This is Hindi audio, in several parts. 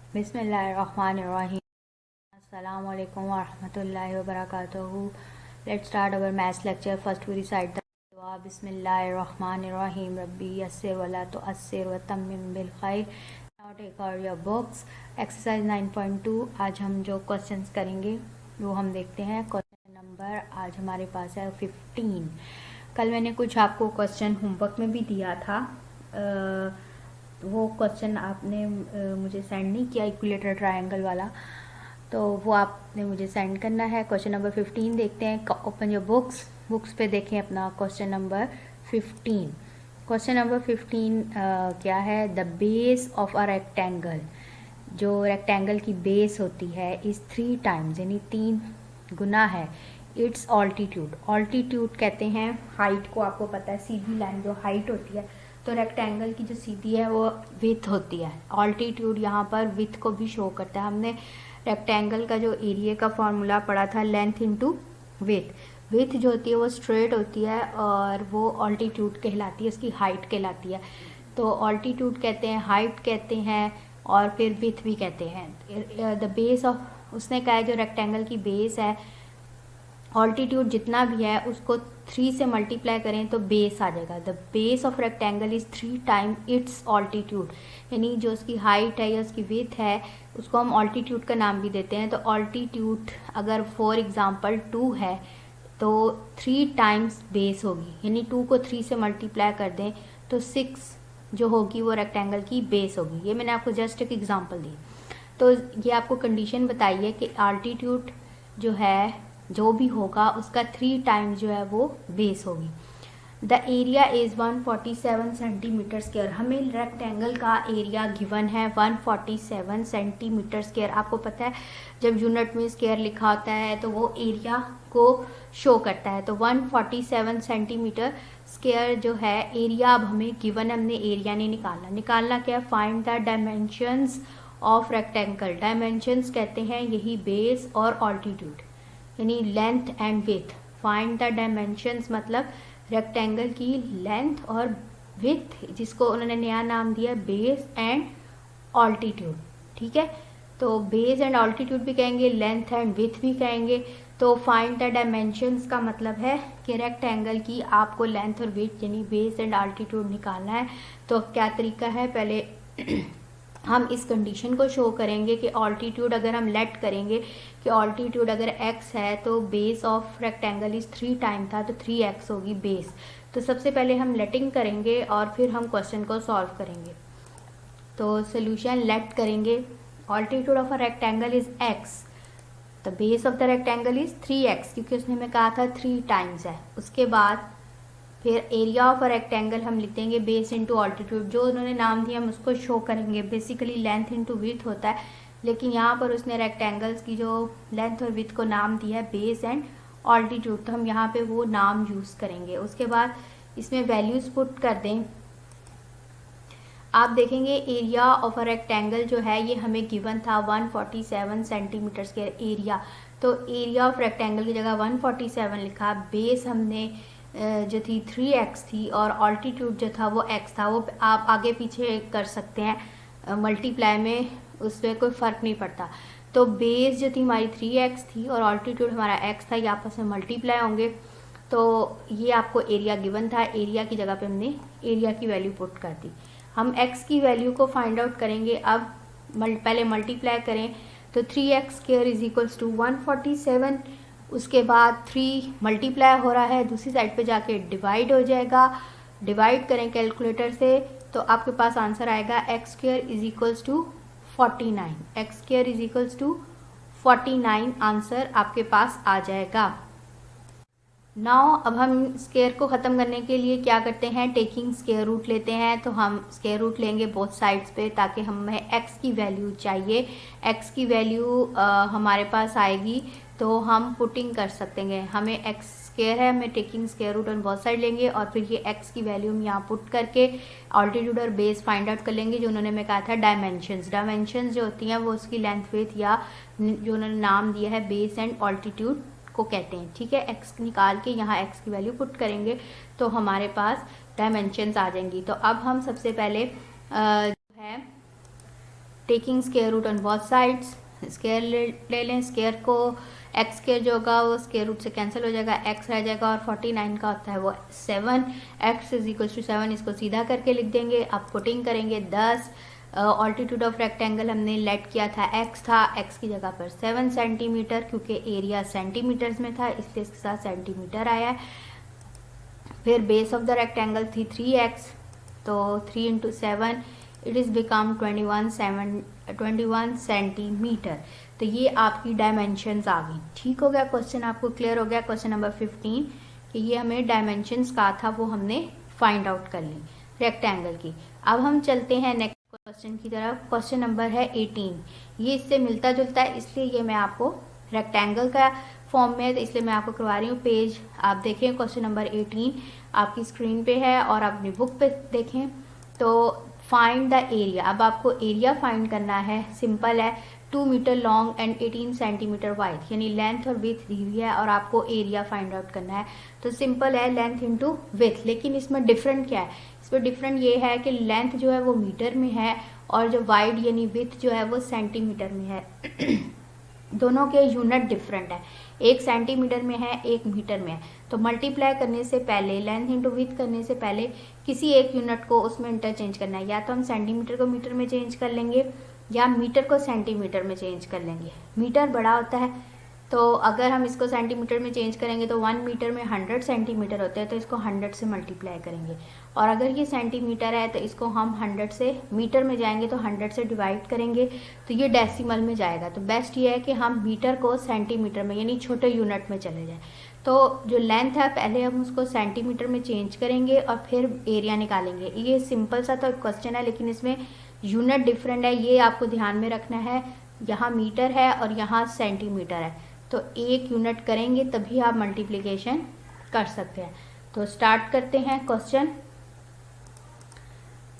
बिस्मिल्लाहिर्रहमानिर्रहीम। अस्सलामु अलैकुम वरहमतुल्लाहि वबरकातुहू। Let's start our maths lecture. First we recite the दुआ। बिस्मिल्लाहिर्रहमानिर्रहीम। रब्बी यस्सिर वला तुअस्सिर व तम्मिम बिल खैर। Now take out your books. Exercise 9.2। आज हम जो क्वेश्चंस करेंगे वो हम देखते हैं। क्वेश्चन नंबर आज हमारे पास है 15। कल मैंने कुछ आपको क्वेश्चन होमवर्क में भी दिया था। वो क्वेश्चन आपने मुझे सेंड नहीं किया, इक्विलेटरल ट्रायंगल वाला, तो वो आपने मुझे सेंड करना है। क्वेश्चन नंबर 15 देखते हैं। ओपन योर बुक्स पे देखें अपना क्वेश्चन नंबर 15। क्वेश्चन नंबर 15 क्या है? The base of a rectangle, जो रेक्टेंगल की बेस होती है, इज़ 3 टाइम्स, यानी 3 गुना है इट्स ऑल्टीट्यूड। ऑल्टीट्यूड कहते हैं हाइट को, आपको पता है सीधी लाइन जो हाइट होती है, तो रेक्टेंगल की जो सीधी है वो विथ होती है। ऑल्टीट्यूड यहाँ पर विथ को भी शो करता है। हमने रेक्टेंगल का जो एरिया का फॉर्मूला पढ़ा था, लेंथ इनटू विथ। विथ जो होती है वो स्ट्रेट होती है और वो ऑल्टीट्यूड कहलाती है, उसकी हाइट कहलाती है। तो ऑल्टीट्यूड कहते हैं, हाइट कहते हैं और फिर विथ भी कहते हैं। द बेस ऑफ, उसने कहा है जो रेक्टेंगल की बेस है, ऑल्टीट्यूड जितना भी है उसको 3 से मल्टीप्लाई करें तो बेस आ जाएगा। The base of rectangle is 3 time it's altitude, यानी जो उसकी हाइट है या उसकी विथ है उसको हम ऑल्टीट्यूड का नाम भी देते हैं। तो ऑल्टीट्यूड अगर फॉर एग्जांपल 2 है तो 3 टाइम्स बेस होगी, यानी 2 को 3 से मल्टीप्लाई कर दें तो 6 जो होगी वो रेक्टेंगल की बेस होगी। ये मैंने आपको जस्ट एक एग्जांपल दी। तो ये आपको कंडीशन बताई है कि ऑल्टीट्यूड जो है, जो भी होगा उसका 3 टाइम्स जो है वो बेस होगी। The area is 147 centimetre square. हमें रेक्टेंगल का एरिया गिवन है 147 सेंटीमीटर स्क्वायर। आपको पता है जब यूनिट में स्क्वायर लिखा होता है तो वो एरिया को शो करता है। तो 147 सेंटीमीटर स्क्वायर जो है एरिया, अब हमें गिवन, हमने एरिया नहीं निकालना क्या है? Find the dimensions of rectangle. Dimensions कहते हैं यही बेस और ऑल्टीट्यूड, यानी length and with. Find the dimensions मतलब रेक्टेंगल की लेंथ और विथ, जिसको उन्होंने नया नाम दिया बेस एंड ऑल्टीट्यूड। ठीक है, तो बेस एंड ऑल्टीट्यूड भी कहेंगे, लेंथ एंड विथ भी कहेंगे। तो फाइंड द डायमेंशंस का मतलब है कि रेक्टेंगल की आपको लेंथ और विथ यानी बेस एंड ऑल्टीट्यूड निकालना है। तो क्या तरीका है? पहले हम इस कंडीशन को शो करेंगे कि ऑल्टीट्यूड अगर हम लेट करेंगे कि ऑल्टीट्यूड अगर x है तो base of rectangle is 3 time था तो 3x होगी बेस। तो सबसे पहले हम लेटिंग करेंगे और फिर हम क्वेश्चन को सॉल्व करेंगे। तो सोल्यूशन लेट करेंगे। Altitude of a rectangle is x, the base of the rectangle is 3x, क्योंकि उसने हमें कहा था 3 टाइम्स है। उसके बाद फिर एरिया ऑफ अ रेक्टेंगल हम लिख देंगे बेस इंटू ऑल्टीट्यूड, जो उन्होंने नाम दिया हम उसको शो करेंगे। बेसिकली लेंथ इंटू विथ होता है, लेकिन यहाँ पर उसने रेक्टेंगल्स की जो लेंथ और विथ को नाम दिया है बेस एंड ऑल्टीट्यूड, तो हम यहाँ पे वो नाम यूज़ करेंगे। उसके बाद इसमें वैल्यूज़ पुट कर दें। आप देखेंगे एरिया ऑफ अ रेक्टेंगल जो है ये हमें गिवन था 147 सेंटीमीटर स्क्वायर एरिया। तो एरिया ऑफ रेक्टेंगल की जगह 147 लिखा, बेस हमने जो थी 3x थी और ऑल्टीट्यूड जो था वो x था। वो आप आगे पीछे कर सकते हैं मल्टीप्लाई में, उसमें कोई फ़र्क नहीं पड़ता। तो बेस जो थी हमारी 3x थी और ऑल्टीट्यूड हमारा x था, ये आपस में मल्टीप्लाई होंगे। तो ये आपको एरिया गिवन था, एरिया की जगह पे हमने एरिया की वैल्यू पुट कर दी। हम x की वैल्यू को फाइंड आउट करेंगे। अब पहले मल्टीप्लाई करें तो 3x square is equals to 147, उसके बाद 3 मल्टीप्लाई हो रहा है, दूसरी साइड पे जाके डिवाइड हो जाएगा। डिवाइड करें कैलकुलेटर से तो आपके पास आंसर आएगा x square is equals to 49। x square is equals to 49 answer आपके पास आ जाएगा। नाउ अब हम स्क्वायर को ख़त्म करने के लिए क्या करते हैं? टेकिंग स्क्वायर रूट लेते हैं। तो हम स्क्वायर रूट लेंगे बोथ साइड्स पे, ताकि हमें x की वैल्यू चाहिए। x की वैल्यू हमारे पास आएगी तो हम पुटिंग कर सकते हैं। हमें x स्क्वायर है, हमें taking square root on both side लेंगे और फिर ये x की वैल्यू हम यहाँ पुट करके ऑल्टीट्यूड और बेस फाइंड आउट कर लेंगे। जो उन्होंने हमें कहा था डायमेंशंस जो होती हैं वो उसकी लेंथ विथ या जो उन्होंने नाम दिया है बेस एंड ऑल्टीट्यूड को कहते हैं। ठीक है, x निकाल के यहाँ x की वैल्यू पुट करेंगे तो हमारे पास डायमेंशंस आ जाएंगी। तो अब हम सबसे पहले जो है taking square root on both sides, square ले लें, स्क्वायर को एक्स स्क्वायर जो होगा वो स्क्वायर रूट से कैंसिल हो जाएगा, एक्स रह जाएगा, और 49 का होता है वो 7, एक्स इज इक्वल टू 7, इसको सीधा करके लिख देंगे। अब पुटिंग करेंगे 10, ऑल्टीट्यूड ऑफ रेक्टेंगल हमने लेट किया था एक्स था, एक्स की जगह पर 7 सेंटीमीटर, क्योंकि एरिया सेंटीमीटर्स में था इसलिए इसके साथ सेंटीमीटर आया है। फिर बेस ऑफ द रेक्टेंगल थी 3x, तो 3 into 7 it is become 21 centimetre. तो ये आपकी डायमेंशंस आ गई। ठीक हो गया, क्वेश्चन आपको क्लियर हो गया। क्वेश्चन नंबर 15 कि ये हमें डायमेंशंस का था वो हमने फाइंड आउट कर ली रेक्टेंगल की। अब हम चलते हैं नेक्स्ट क्वेश्चन की तरफ। क्वेश्चन नंबर है 18, ये इससे मिलता जुलता है इसलिए ये मैं आपको रेक्टेंगल का फॉर्म में है तो इसलिए मैं आपको करवा रही हूँ। पेज आप देखें, क्वेश्चन नंबर 18 आपकी स्क्रीन पे है और आप अपनी बुक पे देखें। तो फाइंड द एरिया, अब आपको एरिया फाइंड करना है। सिंपल है, 2 metre long and 18 centimetre wide, यानी लेंथ और विथ दी हुई है और आपको एरिया फाइंड आउट करना है। तो सिंपल है, लेंथ इंटू विथ। लेकिन इसमें डिफरेंट क्या है, इसमें डिफरेंट ये है कि लेंथ जो है वो मीटर में है और जो वाइड यानी विथ जो है वो सेंटीमीटर में है। दोनों के यूनिट डिफरेंट है, एक सेंटीमीटर में है एक मीटर में है। तो मल्टीप्लाई करने से पहले, लेंथ इंटू विथ करने से पहले किसी एक यूनिट को उसमें इंटरचेंज करना है। या तो हम सेंटीमीटर को मीटर में चेंज कर लेंगे या मीटर को सेंटीमीटर में चेंज कर लेंगे। मीटर बड़ा होता है तो अगर हम इसको सेंटीमीटर में चेंज करेंगे तो 1 मीटर में 100 सेंटीमीटर होते हैं, तो इसको 100 से मल्टीप्लाई करेंगे। और अगर ये सेंटीमीटर है तो इसको हम 100 से, मीटर में जाएंगे तो 100 से डिवाइड करेंगे तो ये डेसिमल में जाएगा। तो बेस्ट ये है कि हम मीटर को सेंटीमीटर में यानी छोटे यूनिट में चले जाएं। तो जो लेंथ है पहले हम उसको सेंटीमीटर में चेंज करेंगे और फिर एरिया निकालेंगे। ये सिंपल सा तो क्वेश्चन है लेकिन इसमें यूनिट डिफरेंट है, ये आपको ध्यान में रखना है। यहाँ मीटर है और यहाँ सेंटीमीटर है, तो एक यूनिट करेंगे तभी आप मल्टीप्लिकेशन कर सकते हैं। तो स्टार्ट करते हैं क्वेश्चन।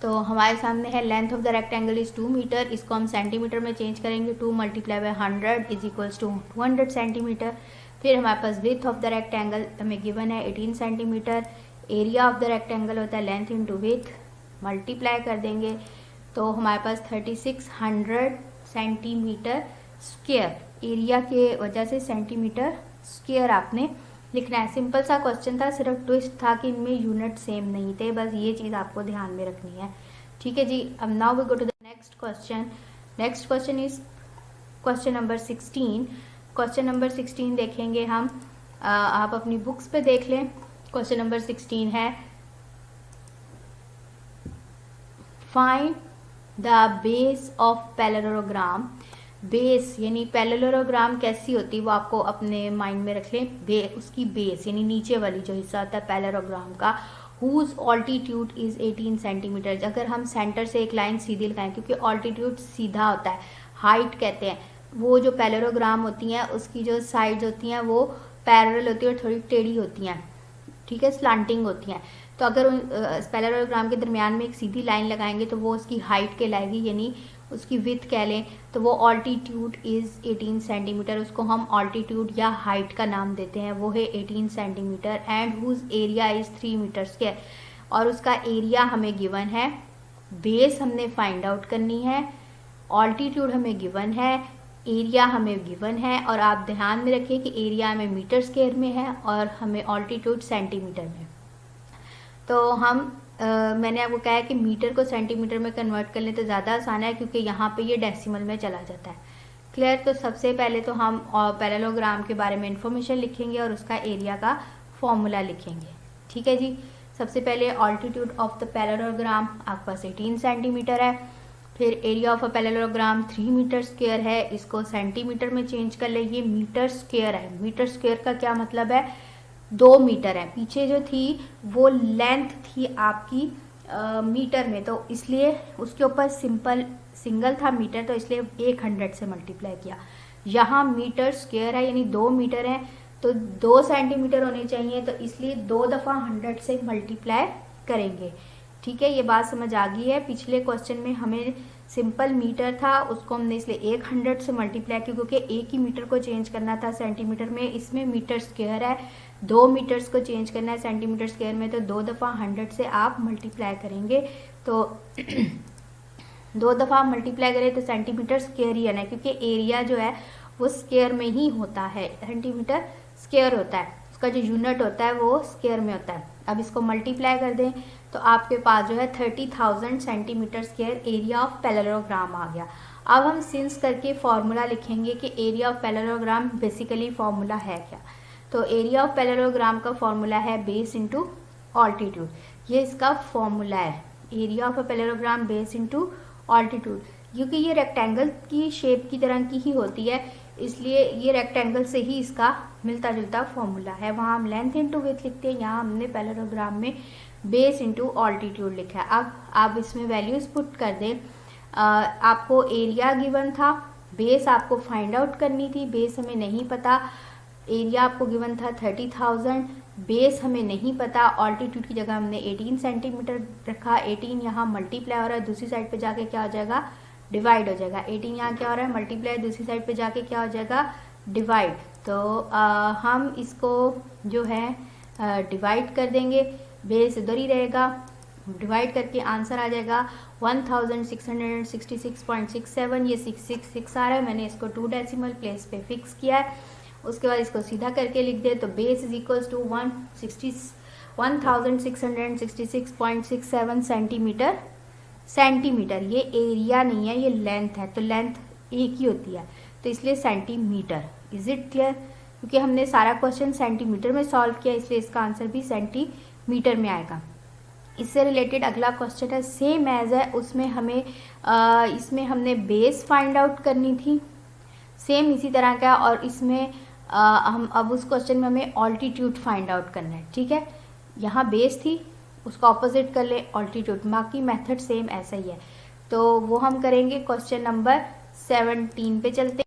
तो हमारे सामने है length of the rectangle is 2 metre, इसको हम सेंटीमीटर में चेंज करेंगे। 2 multiply by 100 is equals to 200 centimetre. फिर हमारे पास विथ ऑफ द रेक्टेंगल हमें गिवन है 18 centimetre. Area of the rectangle होता है लेंथ इंटू विथ, मल्टीप्लाई कर देंगे तो हमारे पास 3600 सेंटीमीटर स्क्वायर। एरिया के वजह से सेंटीमीटर स्क्वायर आपने लिखना है। सिंपल सा क्वेश्चन था, सिर्फ ट्विस्ट था कि इनमें यूनिट सेम नहीं थे, बस ये चीज़ आपको ध्यान में रखनी है। ठीक है जी। अब now we go to the next question. Next question is question number 16। Question number 16 देखेंगे हम, आप अपनी बुक्स पे देख लें। क्वेश्चन नंबर 16 है find the base of parallelogram. Base यानी पैरेललोग्राम कैसी होती है वो आपको अपने माइंड में रख लें। उसकी बेस यानी नीचे वाली जो हिस्सा होता है पैरेललोग्राम का, हुज ऑल्टीट्यूड इज 18 सेंटीमीटर। अगर हम सेंटर से एक लाइन सीधी लगाएं, क्योंकि ऑल्टीट्यूड सीधा होता है, हाइट कहते हैं, वो जो पैरेललोग्राम होती हैं उसकी जो साइड्स होती हैं वो पैरेलल होती है और थोड़ी टेढ़ी होती हैं, ठीक है, स्लांटिंग होती हैं। तो अगर पैरेललोग्राम के दरमियान में एक सीधी लाइन लगाएंगे तो वो उसकी हाइट कहलाएगी, यानी उसकी विथ कह लें तो वो ऑल्टीट्यूड इज़ 18 सेंटीमीटर। उसको हम ऑल्टीट्यूड या हाइट का नाम देते हैं, वो है 18 centimetre. And whose area is 3 metre square, और उसका एरिया हमें गिवन है। बेस हमने फाइंड आउट करनी है, ऑल्टीट्यूड हमें गिवन है, एरिया हमें गिवन है। और आप ध्यान में रखिए कि एरिया हमें मीटर स्क्वायर में है और हमें ऑल्टीट्यूड सेंटीमीटर में। तो हम मैंने आपको कहा है कि मीटर को सेंटीमीटर में कन्वर्ट कर लें तो ज़्यादा आसान है, क्योंकि यहाँ पे ये डेसिमल में चला जाता है। क्लियर। तो सबसे पहले तो हम पैरेललोग्राम के बारे में इंफॉर्मेशन लिखेंगे और उसका एरिया का फॉर्मूला लिखेंगे। ठीक है जी। सबसे पहले ऑल्टीट्यूड ऑफ द पैरेललोग्राम आपके पास 18 सेंटीमीटर है। फिर area of a parallelogram 3 metre square है, इसको सेंटीमीटर में चेंज कर ले, ये मीटर स्क्वायर है। मीटर स्क्वायर का क्या मतलब है, 2 मीटर है। पीछे जो थी वो लेंथ थी आपकी मीटर में, तो इसलिए उसके ऊपर सिंगल था मीटर, तो इसलिए 100 से मल्टीप्लाई किया। यहाँ मीटर स्क्वायर है यानी 2 मीटर है, तो 2 सेंटीमीटर होने चाहिए, तो इसलिए 2 दफ़ा 100 से मल्टीप्लाई करेंगे। ठीक है, ये बात समझ आ गई है। पिछले क्वेश्चन में हमें सिंपल मीटर था, उसको हमने इसलिए 100 से मल्टीप्लाई किया क्योंकि एक ही मीटर को चेंज करना था सेंटीमीटर में। इसमें मीटर स्क्वायर है, 2 मीटर्स को चेंज करना है सेंटीमीटर स्क्वायर में, तो 2 दफ़ा 100 से आप मल्टीप्लाई करेंगे। तो 2 दफ़ा मल्टीप्लाई करें तो सेंटीमीटर स्क्वायर ही आना है, क्योंकि एरिया जो है वो स्क्वायर में ही होता है, सेंटीमीटर स्क्वायर होता है, उसका जो यूनिट होता है वो स्क्वायर में होता है। अब इसको मल्टीप्लाई कर दें तो आपके पास जो है 30,000 centimetre square area of parallelogram आ गया। अब हम सिंस करके फॉर्मूला लिखेंगे कि area of parallelogram basically formula है क्या। तो एरिया ऑफ पैरेललोग्राम का फॉर्मूला है बेस इंटू ऑल्टीट्यूड, ये इसका फॉर्मूला है, area of a parallelogram base into altitude. क्योंकि ये रेक्टेंगल की शेप की तरह की ही होती है, इसलिए ये रेक्टेंगल से ही इसका मिलता जुलता फॉर्मूला है। वहाँ हम लेंथ इंटू विड्थ लिखते हैं, यहाँ हमने पैरेललोग्राम में बेस इंटू ऑल्टीट्यूड लिखा है। अब आप इसमें वैल्यूज पुट कर दें। आपको एरिया गिवन था, बेस आपको फाइंड आउट करनी थी, बेस हमें नहीं पता, एरिया आपको गिवन था 30,000, बेस हमें नहीं पता, ऑल्टीट्यूड की जगह हमने 18 सेंटीमीटर रखा, 18 यहाँ मल्टीप्लाई हो रहा है, दूसरी साइड पे जाके क्या हो जाएगा, डिवाइड हो जाएगा। 18 यहाँ क्या हो रहा है, मल्टीप्लाई, दूसरी साइड पे जाके क्या हो जाएगा, डिवाइड। तो हम इसको जो है डिवाइड कर देंगे, बेस इधर ही रहेगा, डिवाइड करके आंसर आ जाएगा 1666.67। ये 666 आ रहा है, मैंने इसको 2 डेसिमल प्लेस पे फिक्स किया है। उसके बाद इसको सीधा करके लिख दे तो base is equals to 1666.67 centimetre. ये एरिया नहीं है, ये लेंथ है, तो लेंथ एक ही होती है, तो इसलिए सेंटीमीटर। Is it clear? क्योंकि हमने सारा क्वेश्चन सेंटीमीटर में सॉल्व किया, इसलिए इसका आंसर भी सेंटीमीटर में आएगा। इससे रिलेटेड अगला क्वेश्चन है, सेम एज है, उसमें हमें इसमें हमने बेस फाइंड आउट करनी थी, सेम इसी तरह का, और इसमें हम अब उस क्वेश्चन में हमें ऑल्टीट्यूड फाइंड आउट करना है। ठीक है, यहाँ बेस थी, उसका ऑपोजिट कर ले ऑल्टीट्यूड, बाकी मेथड सेम ऐसा ही है। तो वो हम करेंगे क्वेश्चन नंबर 17 पे चलते हैं।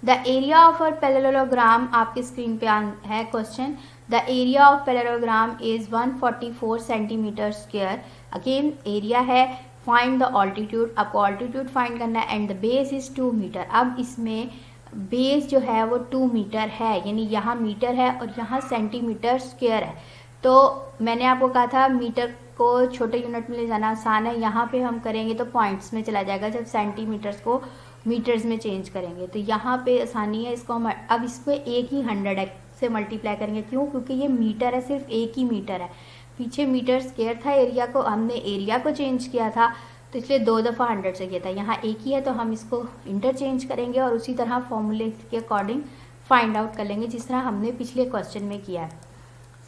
The area of a parallelogram, आपकी स्क्रीन पे है question. The area of parallelogram is 144 centimetre square. Again area है, फाइंड द ऑल्टीट्यूड, आपको ऑल्टीट्यूड फाइंड करना है, and the base is 2 metre. अब इसमें बेस जो है वो 2 मीटर है, यानी यहाँ मीटर है और यहाँ सेंटीमीटर स्क्वायर है। तो मैंने आपको कहा था मीटर को छोटे यूनिट में ले जाना आसान है, यहाँ पे हम करेंगे तो पॉइंट्स में चला जाएगा जब सेंटीमीटर्स को मीटर्स में चेंज करेंगे, तो यहाँ पे आसानी है। इसको हम अब इस पर एक ही 100 से मल्टीप्लाई करेंगे, क्यों? क्योंकि ये मीटर है, सिर्फ एक ही मीटर है, पीछे मीटर स्क्वायर था, एरिया को हमने एरिया को चेंज किया था, तो इसलिए 2 दफ़ा 100 से किया था, यहाँ एक ही है, तो हम इसको इंटरचेंज करेंगे और उसी तरह फॉर्मूले के अकॉर्डिंग फाइंड आउट कर लेंगे, जिस तरह हमने पिछले क्वेश्चन में किया है।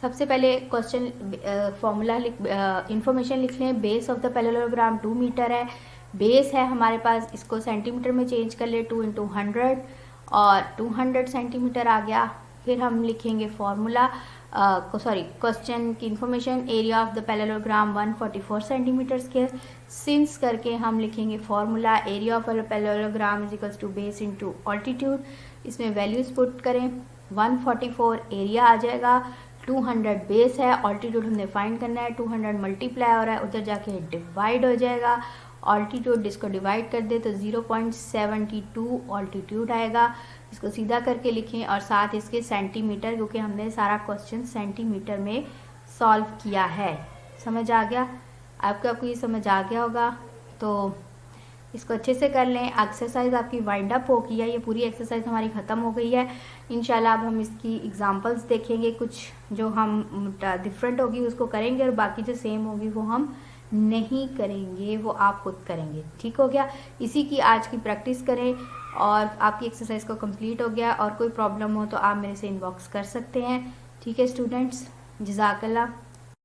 सबसे पहले क्वेश्चन फॉर्मूला इंफॉर्मेशन लिख लें। Base of the parallelogram 2 metre है, बेस है हमारे पास, इसको सेंटीमीटर में चेंज कर ले, 2 × 100 और 200 सेंटीमीटर आ गया। फिर हम लिखेंगे फॉर्मूला क्वेश्चन की information, area of the parallelogram 144 centimetre square. Since करके हम लिखेंगे formula, area of parallelogram is equals to base into altitude. इसमें वैल्यूज पुट करें, 144 एरिया आ जाएगा, 200 बेस है, ऑल्टीट्यूड हमने फाइंड करना है, 200 मल्टीप्लाई हो रहा है, उधर जाके डिवाइड हो जाएगा, ऑल्टीट्यूड इसको डिवाइड कर दे तो 0.72 ऑल्टीट्यूड आएगा। इसको सीधा करके लिखें और साथ इसके सेंटीमीटर, क्योंकि हमने सारा क्वेश्चन सेंटीमीटर में सॉल्व किया है। समझ आ गया आपको ये समझ आ गया होगा, तो इसको अच्छे से कर लें। एक्सरसाइज आपकी वाइंड अप हो गई है, ये पूरी एक्सरसाइज हमारी ख़त्म हो गई है। इंशाल्लाह अब हम इसकी एग्जांपल्स देखेंगे, कुछ जो हम डिफरेंट होगी उसको करेंगे और बाकी जो सेम होगी वो हम नहीं करेंगे, वो आप खुद करेंगे। ठीक हो गया? इसी की आज की प्रैक्टिस करें और आपकी एक्सरसाइज को कंप्लीट हो गया। और कोई प्रॉब्लम हो तो आप मेरे से इनबॉक्स कर सकते हैं। ठीक है स्टूडेंट्स, जज़ाकल्लाह।